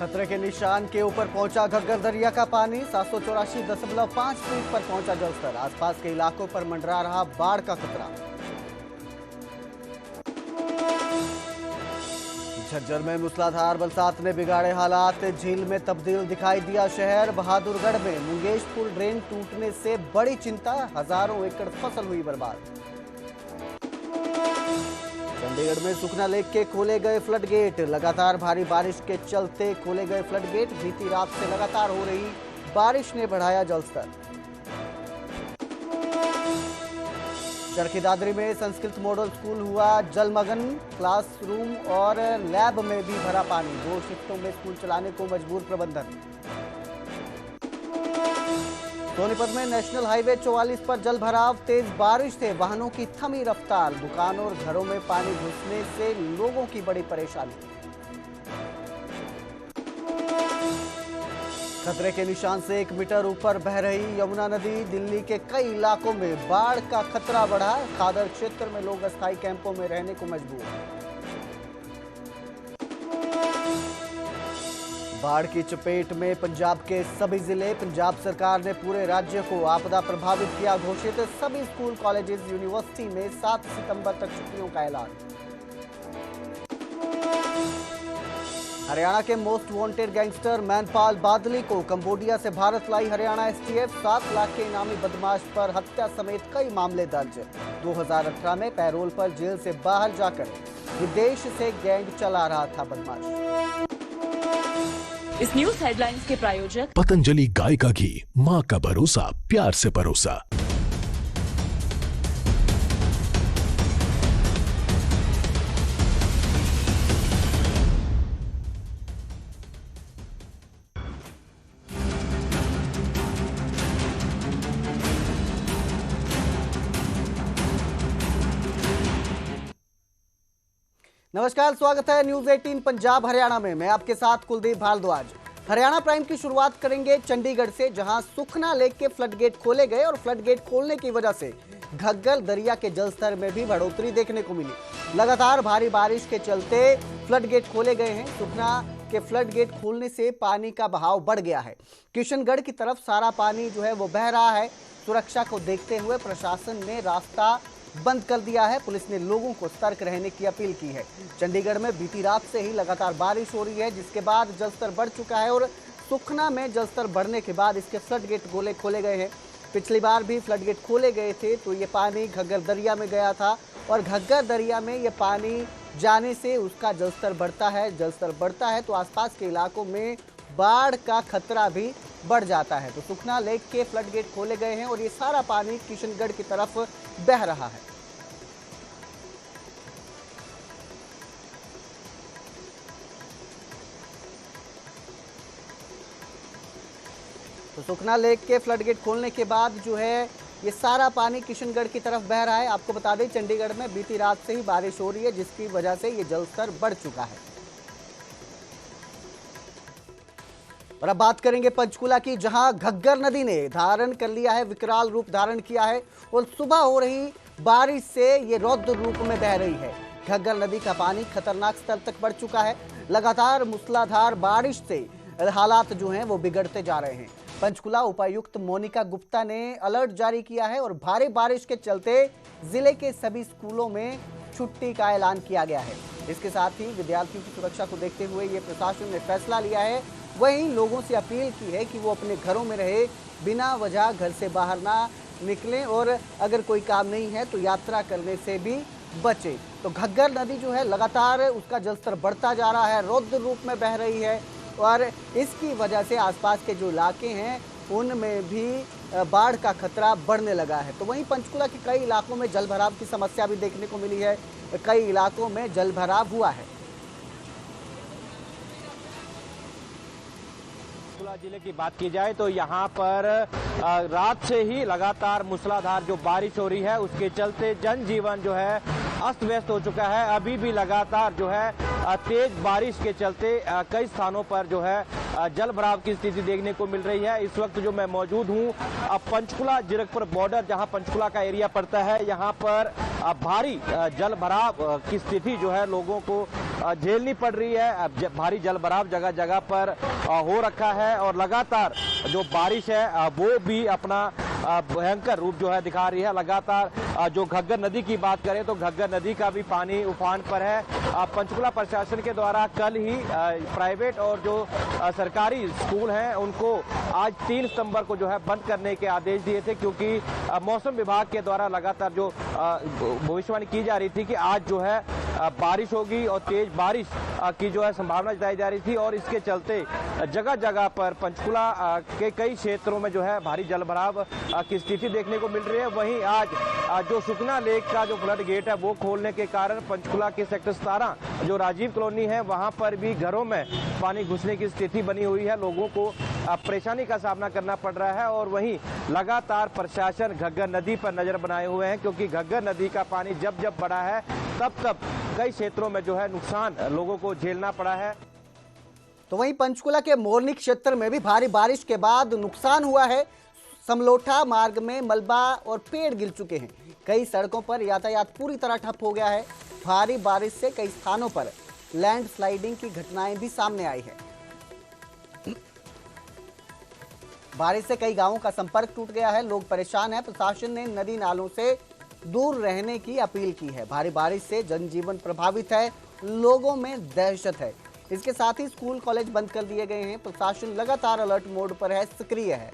खतरे के निशान के ऊपर पहुंचा घग्गर दरिया का पानी। 784.5 फीट पर पहुंचा जलस्तर। आसपास के इलाकों पर मंडरा रहा बाढ़ का खतरा। झज्जर में मूसलाधार बरसात ने बिगाड़े हालात। झील में तब्दील दिखाई दिया शहर। बहादुरगढ़ में मुंगेश पुल ड्रेन टूटने से बड़ी चिंता। हजारों एकड़ फसल हुई बर्बाद। चंडीगढ़ में सुखना लेक के खोले गए फ्लड गेट। लगातार भारी बारिश के चलते खोले गए फ्लड गेट। बीती रात से लगातार हो रही बारिश ने बढ़ाया जलस्तर। चरखी दादरी में संस्कृत मॉडल स्कूल हुआ जलमग्न। क्लासरूम और लैब में भी भरा पानी। 2 शिफ्टों में स्कूल चलाने को मजबूर प्रबंधन। सोनीपत में नेशनल हाईवे 44 पर जल भराव। तेज बारिश से वाहनों की थमी रफ्तार। दुकानों और घरों में पानी घुसने से लोगों की बड़ी परेशानी। खतरे के निशान से 1 मीटर ऊपर बह रही यमुना नदी। दिल्ली के कई इलाकों में बाढ़ का खतरा बढ़ा। खादर क्षेत्र में लोग अस्थायी कैंपों में रहने को मजबूर। बाढ़ की चपेट में पंजाब के सभी जिले। पंजाब सरकार ने पूरे राज्य को आपदा प्रभावित किया घोषित। सभी स्कूल, कॉलेजेस, यूनिवर्सिटी में 7 सितंबर तक छुट्टियों का ऐलान। हरियाणा के मोस्ट वांटेड गैंगस्टर मैनपाल बादली को कंबोडिया से भारत लाई हरियाणा एसटीएफ। 7 लाख के इनामी बदमाश पर हत्या समेत कई मामले दर्ज। 2018 में पैरोल पर जेल से बाहर जाकर विदेश से गैंग चला रहा था बदमाश। इस न्यूज हेडलाइंस के प्रायोजक पतंजलि गाय का घी, माँ का भरोसा, प्यार से परोसा। नमस्कार, स्वागत है न्यूज 18 पंजाब हरियाणा में। मैं आपके साथ कुलदीप भारद्वाज। हरियाणा प्राइम की शुरुआत करेंगे चंडीगढ़ से, जहां सुखना लेक के फ्लड गेट खोले गए और फ्लड गेट खोलने की वजह से घग्गर दरिया के जलस्तर में भी बढ़ोतरी देखने को मिली। लगातार भारी बारिश के चलते फ्लड गेट खोले गए हैं। सुखना के फ्लड गेट खोलने से पानी का बहाव बढ़ गया है। किशनगढ़ की तरफ सारा पानी जो है वो बह रहा है। सुरक्षा को देखते हुए प्रशासन ने रास्ता बंद कर दिया है। पुलिस ने लोगों को सतर्क रहने की अपील की है। चंडीगढ़ में बीती रात से ही लगातार बारिश हो रही है, जिसके बाद जलस्तर बढ़ चुका है और सुखना में जलस्तर बढ़ने के बाद इसके फ्लड गेट खोले गए हैं। पिछली बार भी फ्लड गेट खोले गए थे तो ये पानी घग्गर दरिया में गया था और घग्गर दरिया में ये पानी जाने से उसका जलस्तर बढ़ता है। जलस्तर बढ़ता है तो आसपास के इलाकों में बाढ़ का खतरा भी बढ़ जाता है। तो सुखना लेक के फ्लड गेट खोले गए हैं और ये सारा पानी किशनगढ़ की तरफ बह रहा है। तो सुखना लेक के फ्लड गेट खोलने के बाद जो है ये सारा पानी किशनगढ़ की तरफ बह रहा है। आपको बता दें, चंडीगढ़ में बीती रात से ही बारिश हो रही है, जिसकी वजह से ये जलस्तर बढ़ चुका है। और अब बात करेंगे पंचकुला की, जहां घग्गर नदी ने धारण कर लिया है, विकराल रूप धारण किया है और सुबह हो रही बारिश से ये रौद्र रूप में बह रही है। घग्गर नदी का पानी खतरनाक स्तर तक बढ़ चुका है। लगातार मूसलाधार बारिश से हालात जो हैं वो बिगड़ते जा रहे हैं। पंचकुला उपायुक्त मोनिका गुप्ता ने अलर्ट जारी किया है और भारी बारिश के चलते जिले के सभी स्कूलों में छुट्टी का ऐलान किया गया है। इसके साथ ही विद्यार्थियों की सुरक्षा को देखते हुए ये प्रशासन ने फैसला लिया है। वहीं लोगों से अपील की है कि वो अपने घरों में रहे, बिना वजह घर से बाहर ना निकलें और अगर कोई काम नहीं है तो यात्रा करने से भी बचे। तो घग्गर नदी जो है लगातार उसका जलस्तर बढ़ता जा रहा है, रौद्र रूप में बह रही है और इसकी वजह से आसपास के जो इलाके हैं उनमें भी बाढ़ का खतरा बढ़ने लगा है। तो वहीं पंचकुला के कई इलाकों में जल भराव की समस्या भी देखने को मिली है। कई इलाकों में जल भराव हुआ है। पंचकुला जिले की बात की जाए तो यहाँ पर रात से ही लगातार मूसलाधार जो बारिश हो रही है, उसके चलते जनजीवन जो है अस्त व्यस्त हो चुका है। अभी भी लगातार जो है तेज बारिश के चलते कई स्थानों पर जो है जल भराव की स्थिति देखने को मिल रही है। इस वक्त जो मैं मौजूद हूँ पंचकुला जीरकपुर बॉर्डर, जहां पंचकुला का एरिया पड़ता है, यहां पर भारी जल भराव की स्थिति जो है लोगों को झेलनी पड़ रही है। भारी जल भराव जगह जगह पर हो रखा है और लगातार जो बारिश है वो भी अपना भयंकर रूप जो है दिखा रही है। लगातार जो घग्गर नदी की बात करें तो घग्गर नदी का भी पानी उफान पर है। पंचकुला प्रशासन के द्वारा कल ही प्राइवेट और जो सरकारी स्कूल हैं उनको आज 3 सितंबर को जो है बंद करने के आदेश दिए थे, क्योंकि मौसम विभाग के द्वारा लगातार जो भविष्यवाणी की जा रही थी कि आज जो है बारिश होगी और तेज बारिश की जो है संभावना जताई जा रही थी और इसके चलते जगह जगह पर पंचकुला के कई क्षेत्रों में जो है भारी जल भराव की स्थिति देखने को मिल रही है। वहीं आज जो सुखना लेक का जो फ्लड गेट है वो खोलने के कारण पंचकुला के सेक्टर 17 जो राजीव कॉलोनी है वहां पर भी घरों में पानी घुसने की स्थिति बनी हुई है। लोगों को परेशानी का सामना करना पड़ रहा है और वहीं लगातार प्रशासन घग्गर नदी पर नजर बनाए हुए हैं, क्योंकि घग्गर नदी का पानी जब जब बढ़ा है तब कई क्षेत्रों में जो है नुकसान लोगों को झेलना पड़ा है। तो वहीं पंचकुला के मोरनी क्षेत्र में भी भारी बारिश के बाद नुकसान हुआ है। समलोठा मार्ग में मलबा और पेड़ गिर चुके हैं। कई सड़कों पर यातायात पूरी तरह ठप हो गया है। भारी बारिश से कई स्थानों पर लैंडस्लाइडिंग की घटनाएं भी सामने आई है। बारिश से कई गांवों का संपर्क टूट गया है। लोग परेशान हैं। प्रशासन ने नदी नालों से दूर रहने की अपील की है। भारी बारिश से जनजीवन प्रभावित है, लोगों में दहशत है। इसके साथ ही स्कूल कॉलेज बंद कर दिए गए हैं। प्रशासन लगातार अलर्ट मोड पर है, सक्रिय है।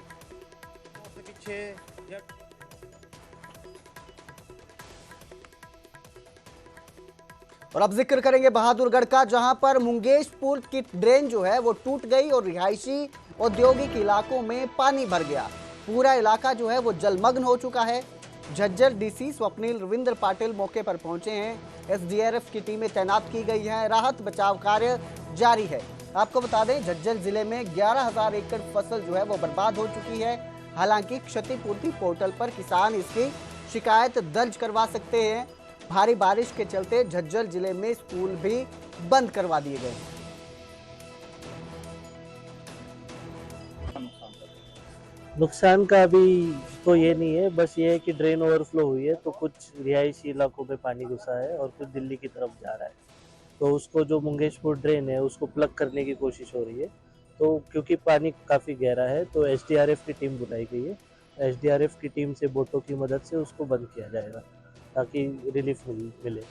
और अब जिक्र करेंगे बहादुरगढ़ का, जहां पर मुंगेशपुर की ड्रेन जो है वो टूट गई और रिहायशी औद्योगिक इलाकों में पानी भर गया। पूरा इलाका जो है वो जलमग्न हो चुका है। झज्जर डीसी स्वप्निल रविंद्र पाटिल मौके पर पहुंचे हैं। एसडीआरएफ की टीमें तैनात की गई हैं। राहत बचाव कार्य जारी है। आपको बता दें झज्जर जिले में 11,000 एकड़ फसल जो है वो बर्बाद हो चुकी है। हालांकि क्षतिपूर्ति पोर्टल पर किसान इसकी शिकायत दर्ज करवा सकते हैं। भारी बारिश के चलते झज्जर जिले में स्कूल भी बंद करवा दिए गए हैं। नुकसान का अभी तो ये नहीं है, बस ये है कि ड्रेन ओवरफ्लो हुई है तो कुछ रिहायशी इलाकों में पानी घुसा है और कुछ दिल्ली की तरफ जा रहा है। तो उसको जो मुंगेशपुर ड्रेन है उसको प्लग करने की कोशिश हो रही है। तो क्योंकि पानी काफ़ी गहरा है तो एसडीआरएफ की टीम बुलाई गई है। एसडीआरएफ की टीम से बोटों की मदद से उसको बंद किया जाएगा ताकि रिलीफ मिले।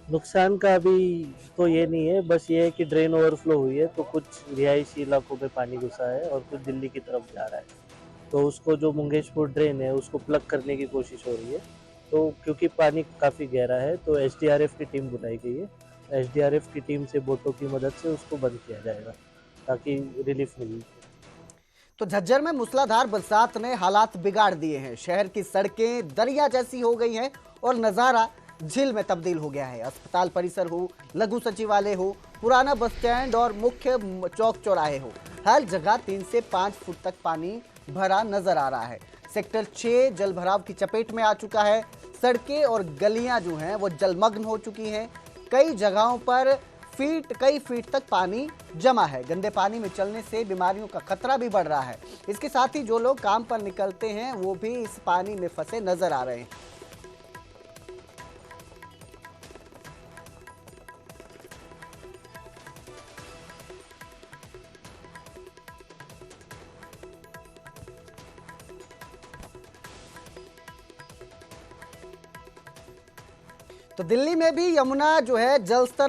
नुकसान का अभी तो ये नहीं है, बस ये है कि ड्रेन ओवरफ्लो हुई है तो कुछ रिहायशी इलाकों में पानी घुसा है और कुछ दिल्ली की तरफ जा रहा है। तो उसको जो मुंगेशपुर ड्रेन है उसको प्लग करने की कोशिश हो रही है। तो क्योंकि पानी काफ़ी गहरा है तो एसडीआरएफ की टीम बुलाई गई है। एसडीआरएफ की टीम से बोटों की मदद से उसको बंद किया जाएगा ताकि रिलीफ मिले। तो झज्जर में मूसलाधार बरसात ने हालात बिगाड़ दिए हैं। शहर की सड़कें दरिया जैसी हो गई हैं और नज़ारा झील में तब्दील हो गया है। अस्पताल परिसर हो, लघु सचिवालय हो, पुराना बस स्टैंड और मुख्य चौक चौराहे हो, हर जगह 3 से 5 फुट तक पानी भरा नजर आ रहा है। सेक्टर 6 जल भराव की चपेट में आ चुका है। सड़कें और गलियां जो हैं वो जलमग्न हो चुकी हैं। कई जगहों पर कई फीट तक पानी जमा है। गंदे पानी में चलने से बीमारियों का खतरा भी बढ़ रहा है। इसके साथ ही जो लोग काम पर निकलते हैं वो भी इस पानी में फंसे नजर आ रहे हैं। तो दिल्ली में भी यमुना जो है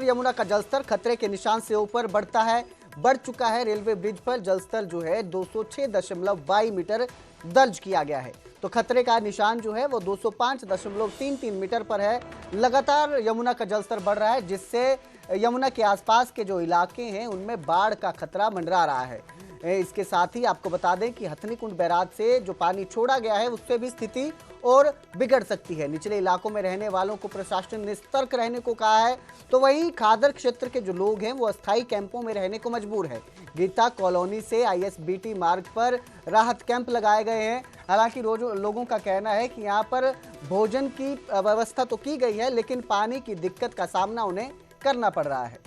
यमुना का जलस्तर खतरे के निशान से ऊपर बढ़ चुका है। रेलवे ब्रिज पर जलस्तर जो है 206.22 मीटर दर्ज किया गया है। तो खतरे का निशान जो है वो 205.33 मीटर पर है। लगातार यमुना का जलस्तर बढ़ रहा है, जिससे यमुना के आसपास के जो इलाके हैं उनमें बाढ़ का खतरा मंडरा रहा है। इसके साथ ही आपको बता दें कि हथनीकुंड बैराज से जो पानी छोड़ा गया है उससे भी स्थिति और बिगड़ सकती है। निचले इलाकों में रहने वालों को प्रशासन ने सतर्क रहने को कहा है। तो वहीं खादर क्षेत्र के जो लोग हैं वो अस्थायी कैंपों में रहने को मजबूर है। गीता कॉलोनी से आईएसबीटी मार्ग पर राहत कैंप लगाए गए हैं। हालांकि लोगों का कहना है कि यहाँ पर भोजन की व्यवस्था तो की गई है, लेकिन पानी की दिक्कत का सामना उन्हें करना पड़ रहा है।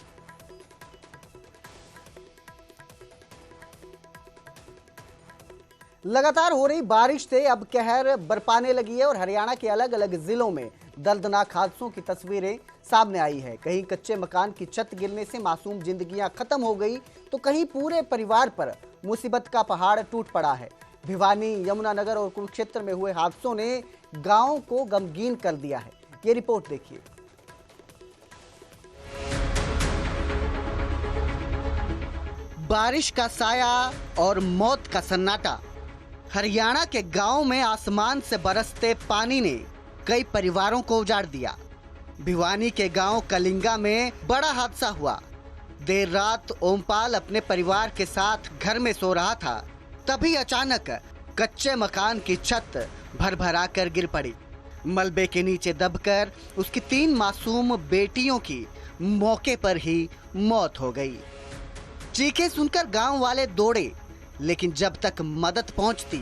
लगातार हो रही बारिश से अब कहर बरपाने लगी है और हरियाणा के अलग अलग जिलों में दर्दनाक हादसों की तस्वीरें सामने आई है। कहीं कच्चे मकान की छत गिरने से मासूम जिंदगियां खत्म हो गई, तो कहीं पूरे परिवार पर मुसीबत का पहाड़ टूट पड़ा है। भिवानी, यमुनानगर और कुरुक्षेत्र में हुए हादसों ने गांव को गमगीन कर दिया है। ये रिपोर्ट देखिए। बारिश का साया और मौत का सन्नाटा। हरियाणा के गांव में आसमान से बरसते पानी ने कई परिवारों को उजाड़ दिया। भिवानी के गांव कलिंगा में बड़ा हादसा हुआ। देर रात ओमपाल अपने परिवार के साथ घर में सो रहा था, तभी अचानक कच्चे मकान की छत भरभरा कर गिर पड़ी। मलबे के नीचे दबकर उसकी 3 मासूम बेटियों की मौके पर ही मौत हो गई। चीखें सुनकर गांव वाले दौड़े, लेकिन जब तक मदद पहुंचती,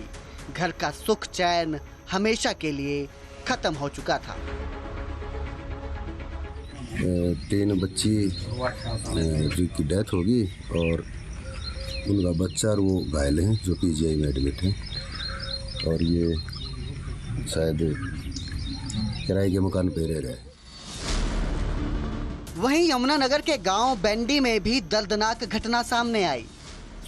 घर का सुख चैन हमेशा के लिए खत्म हो चुका था। 3 बच्ची जिनकी डेथ होगी और उनका बच्चा और वो घायल हैं, जो पीजीआई में एडमिट हैं, और ये शायद किराए के मकान पे रह गए। वहीं यमुनानगर के गांव बेंडी में भी दर्दनाक घटना सामने आई।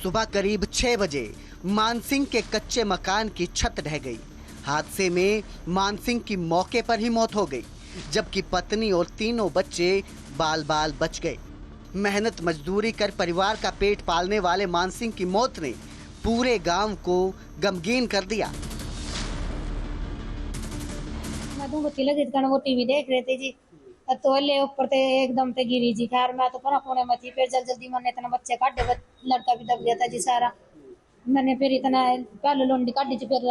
सुबह करीब 6 बजे मानसिंह के कच्चे मकान की छत ढह गई। हादसे में मानसिंह की मौके पर ही मौत हो गई, जबकि पत्नी और 3 बच्चे बाल बाल बच गए। मेहनत मजदूरी कर परिवार का पेट पालने वाले मानसिंह की मौत ने पूरे गांव को गमगीन कर दिया। वो टीवी देख रहे थे जी, तो ले ऊपर ते एकदम ते गिरी जी। खैर मैं तो कोने में थी, फिर जल्दी मैंने इतना बच्चे काटे, लड़का भी दब गया था जी सारा। मैंने फिर इतना पहले लोंडी काटी जी, फिर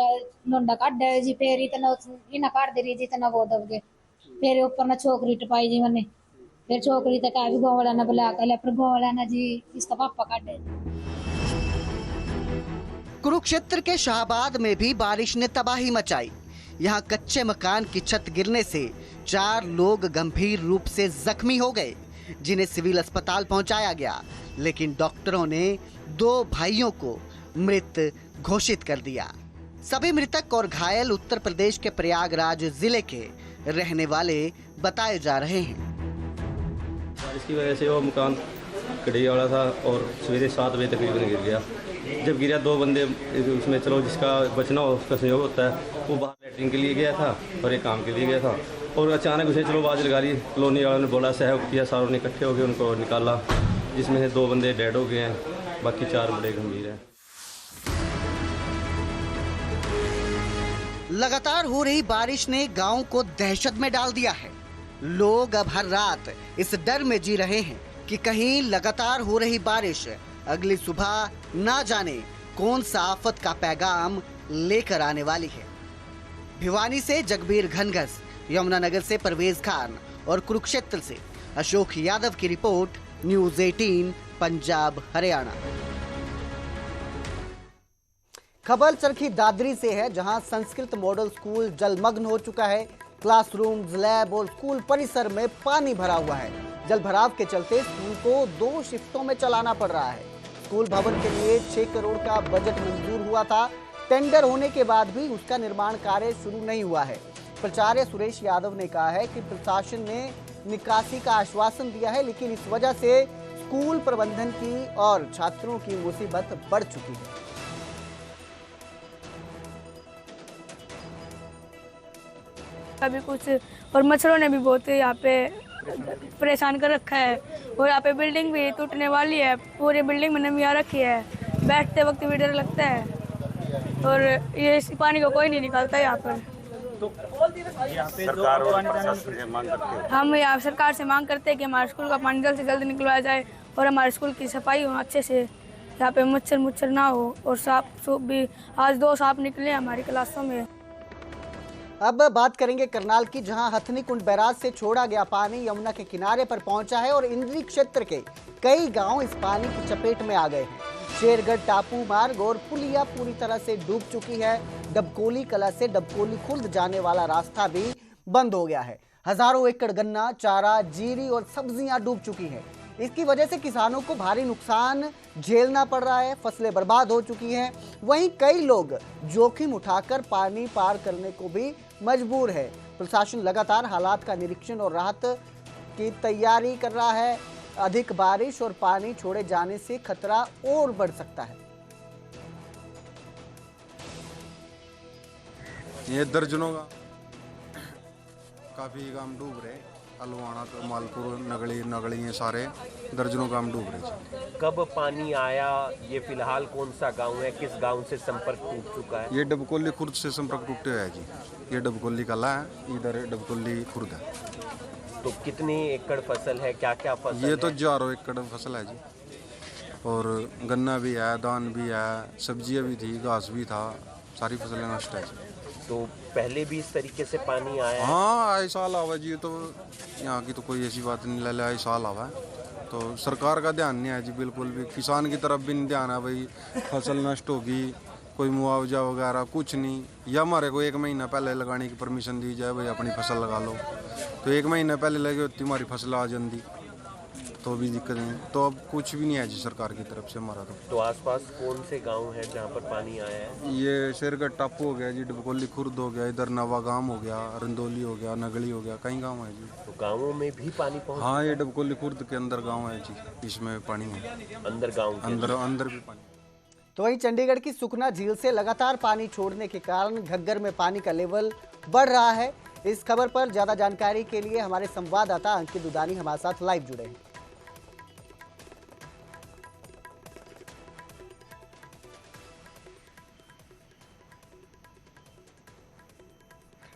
लोंडा काट जी, फिर इतना इना काट दे रही जी, इतना वो दब गए। फिर ऊपर ना छोकरी टपाई जी मैंने, फिर छोकरी तक भी गाँव वाला ना बुला कर, फिर गाँव वाला ना जी इसका पापा काटे। कुरुक्षेत्र के शाहबाद में भी बारिश ने तबाही मचाई। यहाँ कच्चे मकान की छत गिरने से 4 लोग गंभीर रूप से जख्मी हो गए, जिन्हें सिविल अस्पताल पहुंचाया गया, लेकिन डॉक्टरों ने 2 भाइयों को मृत घोषित कर दिया। सभी मृतक और घायल उत्तर प्रदेश के प्रयागराज जिले के रहने वाले बताए जा रहे हैं। बारिश की वजह से वो मकान कड़े वाला था और सवेरे 7 बजे तकरीबन गिर गया। जब गिरा 2 बंदे उसमें, चलो जिसका बचना हो उसका संयोग होता है, वो बाहर लैट्रिन के लिए गया था और एक काम के लिए गया था, और अचानक उसे चलो आवाज़ लगा ली। कॉलोनी वालों ने बोला, सहयोग किया, सारों ने इकट्ठे होकर उनको निकाला, जिसमें से 2 बंदे डेड हो गए हैं, बाकी 4 बड़े गंभीर हैं। लगातार हो रही बारिश ने गांव को दहशत में डाल दिया है। लोग अब हर रात इस डर में जी रहे हैं कि कहीं लगातार हो रही बारिश अगली सुबह ना जाने कौन सा आफत का पैगाम लेकर आने वाली है। भिवानी से जगबीर घनघस, यमुनानगर से परवेज खान और कुरुक्षेत्र से अशोक यादव की रिपोर्ट, न्यूज़ 18 पंजाब हरियाणा। खबर चरखी दादरी से है, जहां संस्कृत मॉडल स्कूल जलमग्न हो चुका है। क्लासरूम्स, लैब और स्कूल परिसर में पानी भरा हुआ है। जल भराव के चलते स्कूल को 2 शिफ्टों में चलाना पड़ रहा है। स्कूल भवन के लिए 6 करोड़ का बजट मंजूर हुआ था। टेंडर होने के बाद भी उसका निर्माण कार्य शुरू नहीं हुआ है। प्राचार्य सुरेश यादव ने कहा है कि प्रशासन ने निकासी का आश्वासन दिया है, लेकिन इस वजह से स्कूल प्रबंधन की और छात्रों की मुसीबत बढ़ चुकी है। अभी कुछ और मच्छरों ने भी बहुत यहाँ पे परेशान कर रखा है, और यहाँ पे बिल्डिंग भी टूटने वाली है। पूरी बिल्डिंग में नमी आ रखी है, बैठते वक्त भी डर लगता है, और ये इस पानी को कोई नहीं निकालता यहाँ पर। तो सरकार और प्रशासन से मांग करते हैं, हम यहाँ सरकार से मांग करते हैं कि हमारे स्कूल का पानी जल्द से जल्द निकलवाया जाए और हमारे स्कूल की सफाई हो अच्छे से, यहाँ पे मच्छर ना हो, और सांप भी आज 2 सांप निकले हमारी क्लासों में। अब बात करेंगे करनाल की, जहां हथनी कुंड बैराज से छोड़ा गया पानी यमुना के किनारे पर पहुंचा है और इंद्री क्षेत्र के कई गांव इस पानी की चपेट में आ गए हैं। शेरगढ़ टापू मार्ग और पुलिया पूरी तरह से डूब चुकी है। डबकोली कला से डबकोली खुर्द जाने वाला रास्ता भी बंद हो गया है। हजारों एकड़ गन्ना, चारा, जीरी और सब्जियां डूब चुकी हैं। इसकी वजह से किसानों को भारी नुकसान झेलना पड़ रहा है, फसलें बर्बाद हो चुकी हैं। वहीं कई लोग जोखिम उठाकर पानी पार करने को भी मजबूर है। प्रशासन लगातार हालात का निरीक्षण और राहत की तैयारी कर रहा है। अधिक बारिश और पानी छोड़े जाने से खतरा और बढ़ सकता है। ये दर्जनों का काफी गांव डूब रहे, अलवाना, मालपुर, नगड़ी ये सारे दर्जनों गांव डूब रहे। कब पानी आया? ये फिलहाल कौन सा गांव है? किस गांव से संपर्क टूट चुका है? ये डबकोली खुर्द से संपर्क टूटे हुआ है जी। ये डबकोली कला है, इधर डबकोली खुर्द है। तो कितनी एकड़ फसल है, क्या क्या फसल ये है? तो 1000 एकड़ फसल है जी। और गन्ना भी है, धान भी है, सब्जियां भी थी, घास भी था, सारी फसलें नष्ट है। तो पहले भी इस तरीके से पानी आया? हाँ, आई साल आवा जी। तो यहाँ की तो कोई ऐसी बात नहीं, ले आई साल आवा है। तो सरकार का ध्यान नहीं है जी, बिल्कुल भी। किसान की तरफ भी नहीं ध्यान है, भाई फसल नष्ट होगी, कोई मुआवजा वगैरह कुछ नहीं। या हमारे को 1 महीना पहले लगाने की परमिशन दी जाए, भाई अपनी फसल लगा लो। तो 1 महीना पहले लगी होती हमारी फसल आ जाती, तो भी दिक्कत नहीं। तो अब कुछ भी नहीं है जी सरकार की तरफ से हमारा। तो आसपास कौन से गांव हैं जहां पर पानी आया है? ये शेरगढ़ टापू हो गया जी, डबकोली खुर्द हो गया, इधर नवागाम हो गया, रंदोली हो गया, नगड़ी हो गया, कई गांव है जी। तो गांवों में भी पानी पहुंच? हाँ, ये डबकोली खुर्द के अंदर गांव है जी, इसमें पानी है। अंदर गाँव अंदर भी पानी। तो वहीं चंडीगढ़ की सुखना झील से लगातार पानी छोड़ने के कारण घग्गर में पानी का लेवल बढ़ रहा है। इस खबर पर ज्यादा जानकारी के लिए हमारे संवाददाता अंकित दुदानी हमारे साथ लाइव जुड़े हैं।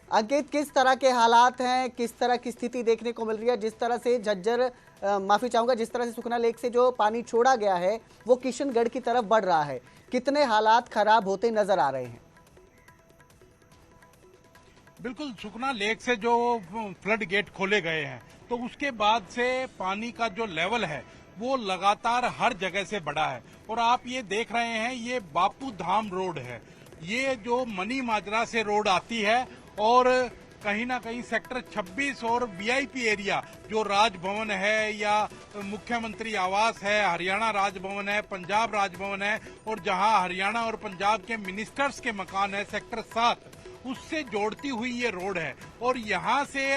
अंकित, किस तरह के हालात हैं, किस तरह की स्थिति देखने को मिल रही है? जिस तरह से माफी चाहूंगा, जिस तरह से सुखना लेक से जो पानी छोड़ा गया है वो किशनगढ़ की तरफ बढ़ रहा है, कितने हालात खराब होते नजर आ रहे हैं? बिल्कुल, सुखना लेक से जो फ्लड गेट खोले गए हैं तो उसके बाद से पानी का जो लेवल है वो लगातार हर जगह से बढ़ा है। और आप ये देख रहे हैं, ये बापू धाम रोड है, ये जो मनी माजरा से रोड आती है और कहीं ना कहीं सेक्टर 26 और वीआईपी एरिया जो राजभवन है या मुख्यमंत्री आवास है, हरियाणा राजभवन है, पंजाब राजभवन है, और जहां हरियाणा और पंजाब के मिनिस्टर्स के मकान है, सेक्टर 7, उससे जोड़ती हुई ये रोड है। और यहाँ से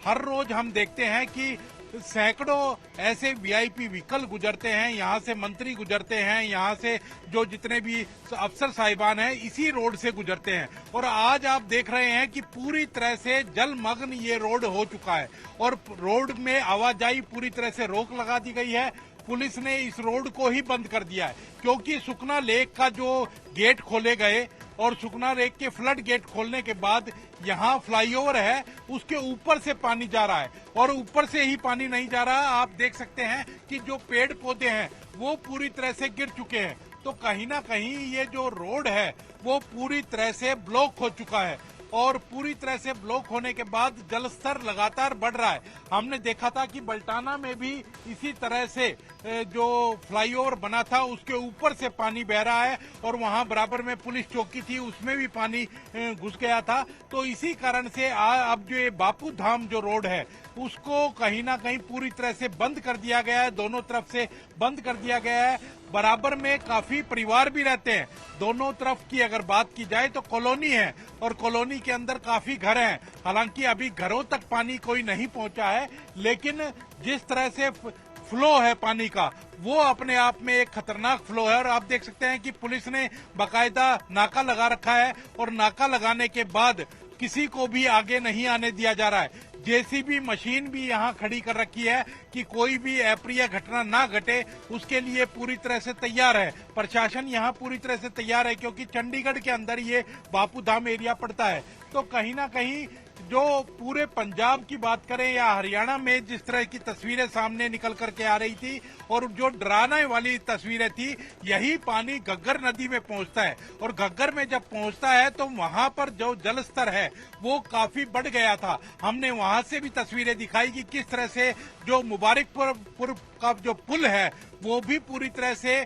हर रोज हम देखते हैं कि सैकड़ों ऐसे वीआईपी व्हीकल गुजरते हैं, यहाँ से मंत्री गुजरते हैं, यहाँ से जो जितने भी अफसर साहिबान हैं इसी रोड से गुजरते हैं। और आज आप देख रहे हैं कि पूरी तरह से जलमग्न ये रोड हो चुका है और रोड में आवाजाही पूरी तरह से रोक लगा दी गई है। पुलिस ने इस रोड को ही बंद कर दिया है क्योंकि सुखना लेक का जो गेट खोले गए और सुखना लेक के फ्लड गेट खोलने के बाद यहाँ फ्लाईओवर है, उसके ऊपर से पानी जा रहा है और ऊपर से ही पानी नहीं जा रहा। आप देख सकते हैं कि जो पेड़ पौधे हैं वो पूरी तरह से गिर चुके हैं। तो कहीं ना कहीं ये जो रोड है वो पूरी तरह से ब्लॉक हो चुका है और पूरी तरह से ब्लॉक होने के बाद जल स्तर लगातार बढ़ रहा है। हमने देखा था कि बल्टाना में भी इसी तरह से जो फ्लाईओवर बना था उसके ऊपर से पानी बह रहा है और वहां बराबर में पुलिस चौकी थी, उसमें भी पानी घुस गया था। तो इसी कारण से अब जो ये बापू धाम जो रोड है उसको कहीं ना कहीं पूरी तरह से बंद कर दिया गया है, दोनों तरफ से बंद कर दिया गया है। बराबर में काफी परिवार भी रहते हैं। दोनों तरफ की अगर बात की जाए तो कॉलोनी है और कॉलोनी के अंदर काफी घर हैं। हालांकि अभी घरों तक पानी कोई नहीं पहुंचा है, लेकिन जिस तरह से फ्लो है पानी का वो अपने आप में एक खतरनाक फ्लो है। और आप देख सकते हैं कि पुलिस ने बाकायदा नाका लगा रखा है और नाका लगाने के बाद किसी को भी आगे नहीं आने दिया जा रहा है। जेसीबी मशीन भी यहाँ खड़ी कर रखी है कि कोई भी अप्रिय घटना ना घटे, उसके लिए पूरी तरह से तैयार है। प्रशासन यहाँ पूरी तरह से तैयार है क्योंकि चंडीगढ़ के अंदर ये बापू धाम एरिया पड़ता है। तो कहीं ना कहीं जो पूरे पंजाब की बात करें या हरियाणा में जिस तरह की तस्वीरें सामने निकल करके आ रही थी और जो डराने वाली तस्वीरें थी, यही पानी घग्गर नदी में पहुंचता है और घग्गर में जब पहुंचता है तो वहां पर जो जल स्तर है वो काफी बढ़ गया था। हमने वहां से भी तस्वीरें दिखाई कि किस तरह से जो मुबारकपुर का जो पुल है वो भी पूरी तरह से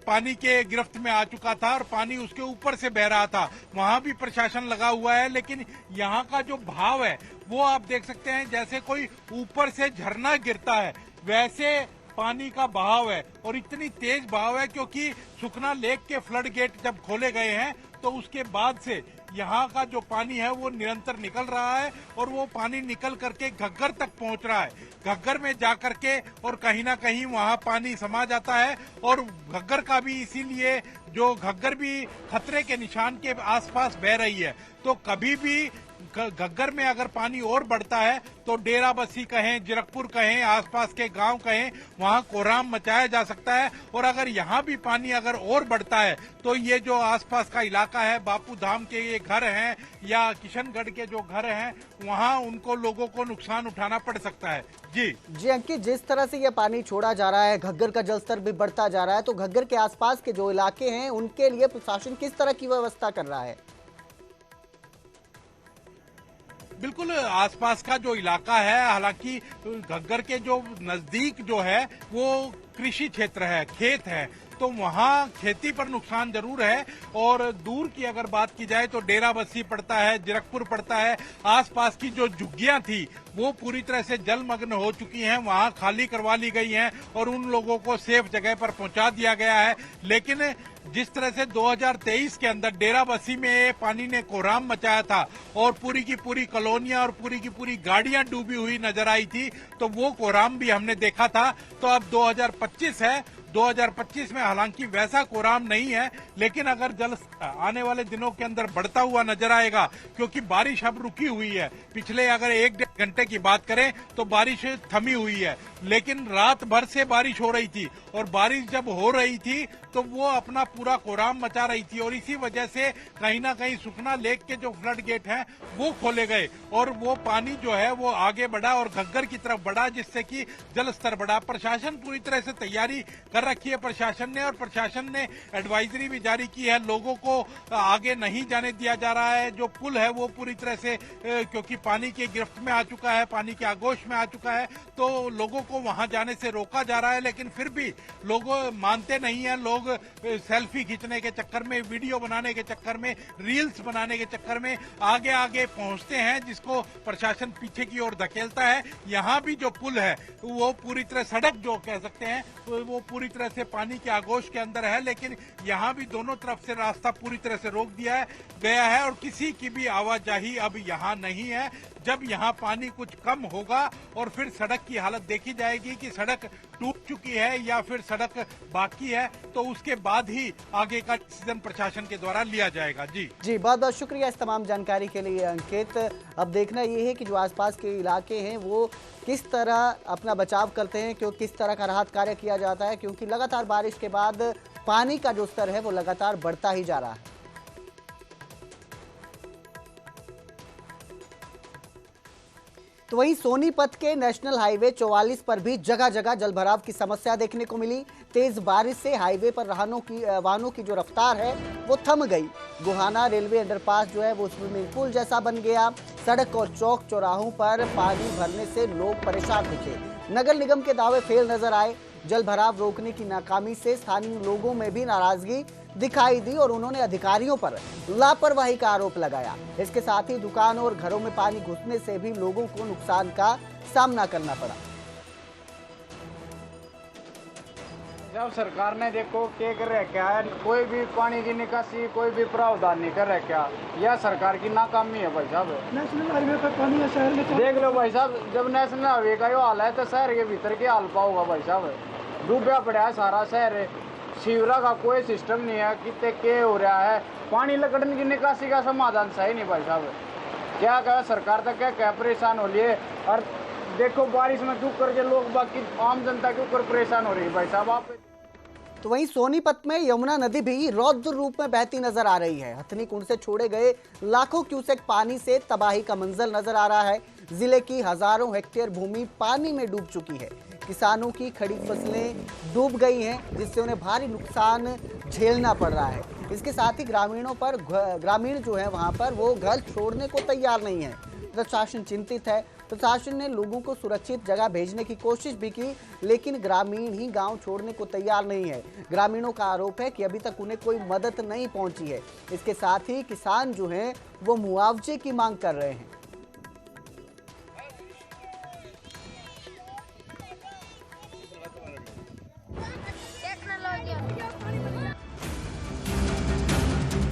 पानी के गिरफ्त में आ चुका था और पानी उसके ऊपर से बह रहा था। वहां भी प्रशासन लगा हुआ है, लेकिन यहाँ का जो भाव है वो आप देख सकते हैं जैसे कोई ऊपर से झरना गिरता है वैसे पानी का बहाव है और इतनी तेज बहाव है क्योंकि सुखना लेक के फ्लड गेट जब खोले गए हैं तो उसके बाद से यहाँ का जो पानी है वो निरंतर निकल रहा है और वो पानी निकल करके घग्गर तक पहुंच रहा है। घग्गर में जा करके और कहीं ना कहीं वहाँ पानी समा जाता है और घग्गर का भी इसीलिए जो घग्गर भी खतरे के निशान के आसपास बह रही है। तो कभी भी घग्गर में अगर पानी और बढ़ता है तो डेरा बस्सी कहें, जीरकपुर कहें, आसपास के गांव कहें, वहां कोहराम मचाया जा सकता है। और अगर यहाँ भी पानी अगर और बढ़ता है तो ये जो आसपास का इलाका है, बापू धाम के ये घर हैं या किशनगढ़ के जो घर हैं, वहाँ उनको लोगों को नुकसान उठाना पड़ सकता है। जी अंकित, जिस तरह से ये पानी छोड़ा जा रहा है, घग्गर का जलस्तर भी बढ़ता जा रहा है, तो घग्गर के आसपास के जो इलाके हैं उनके लिए प्रशासन किस तरह की व्यवस्था कर रहा है? बिल्कुल, आसपास का जो इलाका है, हालांकि घग्गर के जो नजदीक जो है वो कृषि क्षेत्र है, खेत है, तो वहाँ खेती पर नुकसान जरूर है। और दूर की अगर बात की जाए तो डेरा बस्सी पड़ता है, जीरकपुर पड़ता है, आसपास की जो झुग्गियां थी वो पूरी तरह से जलमग्न हो चुकी हैं, वहाँ खाली करवा ली गई हैं और उन लोगों को सेफ जगह पर पहुंचा दिया गया है। लेकिन जिस तरह से 2023 के अंदर डेरा बस्सी में पानी ने कोहराम मचाया था और पूरी की पूरी कॉलोनियां और पूरी की पूरी गाड़ियां डूबी हुई नजर आई थी, तो वो कोहराम भी हमने देखा था। तो अब 2025 है, 2025 में हालांकि वैसा कोहराम नहीं है, लेकिन अगर जल आने वाले दिनों के अंदर बढ़ता हुआ नजर आएगा, क्योंकि बारिश अब रुकी हुई है। पिछले अगर 1-1.5 घंटे की बात करें तो बारिश थमी हुई है, लेकिन रात भर से बारिश हो रही थी और बारिश जब हो रही थी तो वो अपना पूरा कोहराम मचा रही थी और इसी वजह से कहीं ना कहीं सुखना लेक के जो फ्लड गेट हैं वो खोले गए और वो पानी जो है वो आगे बढ़ा और घग्गर की तरफ बढ़ा, जिससे कि जल स्तर बढ़ा। प्रशासन पूरी तरह से तैयारी कर रखी है प्रशासन ने, और प्रशासन ने एडवाइजरी भी जारी की है, लोगों को आगे नहीं जाने दिया जा रहा है। जो पुल है वो पूरी तरह से क्योंकि पानी की गिरफ्त में आ चुका है, पानी के आगोश में आ चुका है, तो लोगों को वहां जाने से रोका जा रहा है। लेकिन फिर भी लोग मानते नहीं है, लोग सेल्फी खींचने के चक्कर में, वीडियो बनाने के चक्कर में, रील्स बनाने के चक्कर में आगे आगे पहुंचते हैं, जिसको प्रशासन पीछे की ओर धकेलता है। यहाँ भी जो पुल है वो पूरी तरह सड़क जो कह सकते हैं वो पूरी तरह से पानी के आगोश के अंदर है, लेकिन यहाँ भी दोनों तरफ से रास्ता पूरी तरह से रोक दिया गया है और किसी की भी आवाजाही अब यहाँ नहीं है। जब यहाँ पानी कुछ कम होगा और फिर सड़क की हालत देखी जाएगी कि सड़क टूट चुकी है या फिर सड़क बाकी है, तो उसके बाद ही आगे का डिसीजन प्रशासन के द्वारा लिया जाएगा। जी बहुत बहुत शुक्रिया इस तमाम जानकारी के लिए अंकित। अब देखना ये है कि जो आसपास के इलाके हैं वो किस तरह अपना बचाव करते हैं, क्यों किस तरह का राहत कार्य किया जाता है, क्योंकि लगातार बारिश के बाद पानी का जो स्तर है वो लगातार बढ़ता ही जा रहा है। तो वहीं सोनीपत के नेशनल हाईवे 44 पर भी जगह जगह जलभराव की समस्या देखने को मिली। तेज बारिश से हाईवे पर वाहनों की जो रफ्तार है वो थम गई। गोहाना रेलवे अंडरपास जो है वो स्विमिंग पूल जैसा बन गया। सड़क और चौक चौराहों पर पानी भरने से लोग परेशान दिखे। नगर निगम के दावे फेल नजर आए। जलभराव रोकने की नाकामी से स्थानीय लोगों में भी नाराजगी दिखाई दी और उन्होंने अधिकारियों पर लापरवाही का आरोप लगाया। इसके साथ ही दुकानों और घरों में पानी घुसने से भी लोगों को नुकसान का सामना करना पड़ा। जब सरकार ने देखो क्या कर रखा है, कोई भी पानी की निकासी कोई भी प्रावधान नहीं कर रखा, यह सरकार की नाकामी है भाई साहब। नेशनल हाईवे पर पानी है शहर में, देख लो भाई साहब, जब नेशनल हाईवे का यो हाल है तो शहर के भीतर के हाल पाओगा भाई साहब। डूबा पड़ा है सारा शहर, सीवरा का कोई सिस्टम नहीं है, कितने के हो रहा है, पानी लकड़ने की निकासी का समाधान सही नहीं भाई साहब। क्या कहे सरकार तक क्या परेशान हो लिए, और देखो बारिश में क्यों करके लोग बाकी आम जनता के ऊपर परेशान हो रही है भाई साहब। आप तो वहीं सोनीपत में यमुना नदी भी रौद्र रूप में बहती नजर आ रही है। हथनी कुंड से छोड़े गए लाखों क्यूसेक पानी से तबाही का मंजर नजर आ रहा है। जिले की हजारों हेक्टेयर भूमि पानी में डूब चुकी है। किसानों की खड़ी फसलें डूब गई हैं, जिससे उन्हें भारी नुकसान झेलना पड़ रहा है। इसके साथ ही ग्रामीण जो है वहां पर वो घर छोड़ने को तैयार नहीं है। प्रशासन चिंतित है। प्रशासन ने लोगों को सुरक्षित जगह भेजने की कोशिश भी की, लेकिन ग्रामीण ही गांव छोड़ने को तैयार नहीं है। ग्रामीणों का आरोप है कि अभी तक उन्हें कोई मदद नहीं पहुंची है। इसके साथ ही किसान जो हैं वो मुआवजे की मांग कर रहे हैं।